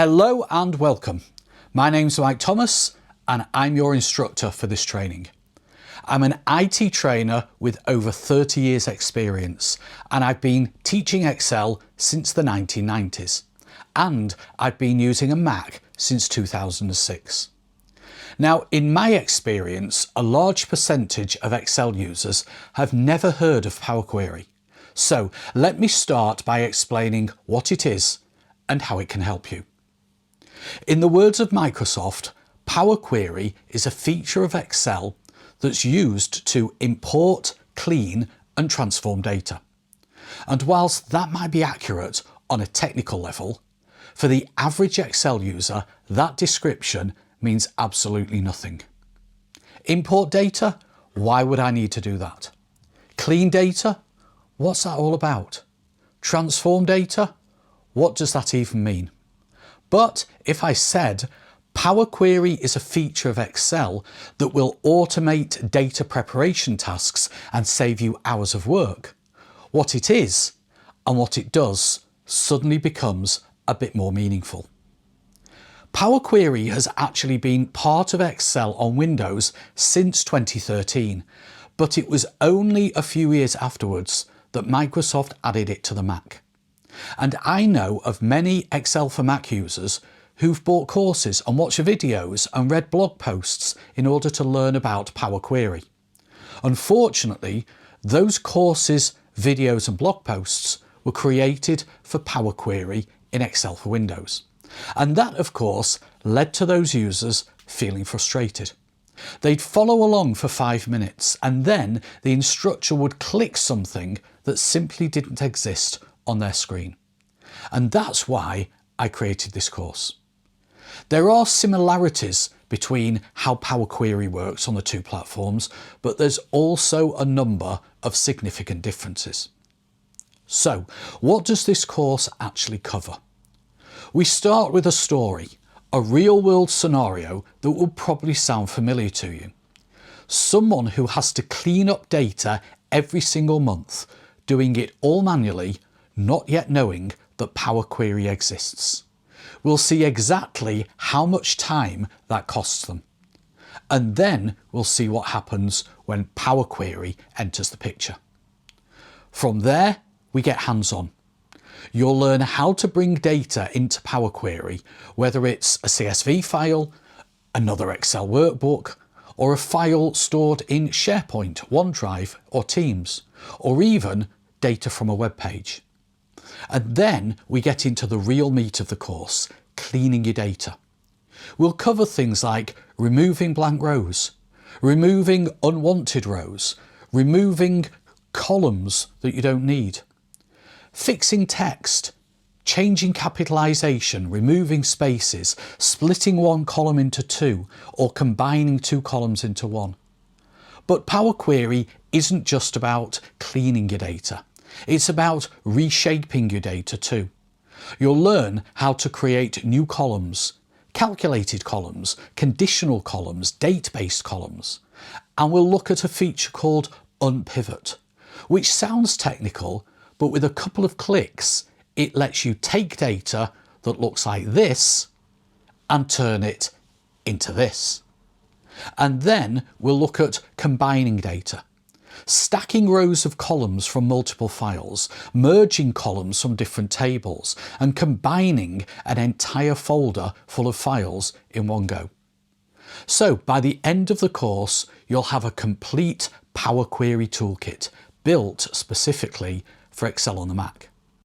Hello and welcome. My name's Mike Thomas and I'm your instructor for this training. I'm an IT trainer with over 30 years experience and I've been teaching Excel since the 1990s and I've been using a Mac since 2006. Now, in my experience, a large percentage of Excel users have never heard of Power Query. So let me start by explaining what it is and how it can help you. In the words of Microsoft, Power Query is a feature of Excel that's used to import, clean and transform data. And whilst that might be accurate on a technical level, for the average Excel user, that description means absolutely nothing. Import data? Why would I need to do that? Clean data? What's that all about? Transform data? What does that even mean? But if I said Power Query is a feature of Excel that will automate data preparation tasks and save you hours of work, what it is and what it does suddenly becomes a bit more meaningful. Power Query has actually been part of Excel on Windows since 2013, but it was only a few years afterwards that Microsoft added it to the Mac. And I know of many Excel for Mac users who've bought courses and watched videos and read blog posts in order to learn about Power Query. Unfortunately, those courses, videos and blog posts were created for Power Query in Excel for Windows. And that, of course, led to those users feeling frustrated. They'd follow along for 5 minutes and then the instructor would click something that simply didn't exist on their screen. And that's why I created this course. There are similarities between how Power Query works on the two platforms, but there's also a number of significant differences. So, what does this course actually cover? We start with a story, a real-world scenario that will probably sound familiar to you. Someone who has to clean up data every single month, doing it all manually, not yet knowing that Power Query exists. We'll see exactly how much time that costs them. And then we'll see what happens when Power Query enters the picture. From there, we get hands-on. You'll learn how to bring data into Power Query, whether it's a CSV file, another Excel workbook, or a file stored in SharePoint, OneDrive or Teams, or even data from a web page. And then we get into the real meat of the course, cleaning your data. We'll cover things like removing blank rows, removing unwanted rows, removing columns that you don't need, fixing text, changing capitalization, removing spaces, splitting one column into two, or combining two columns into one. But Power Query isn't just about cleaning your data. It's about reshaping your data too. You'll learn how to create new columns, calculated columns, conditional columns, date-based columns. And we'll look at a feature called Unpivot, which sounds technical, but with a couple of clicks, it lets you take data that looks like this and turn it into this. And then we'll look at combining data. Stacking rows of columns from multiple files, merging columns from different tables, and combining an entire folder full of files in one go. So by the end of the course, you'll have a complete Power Query toolkit built specifically for Excel on the Mac.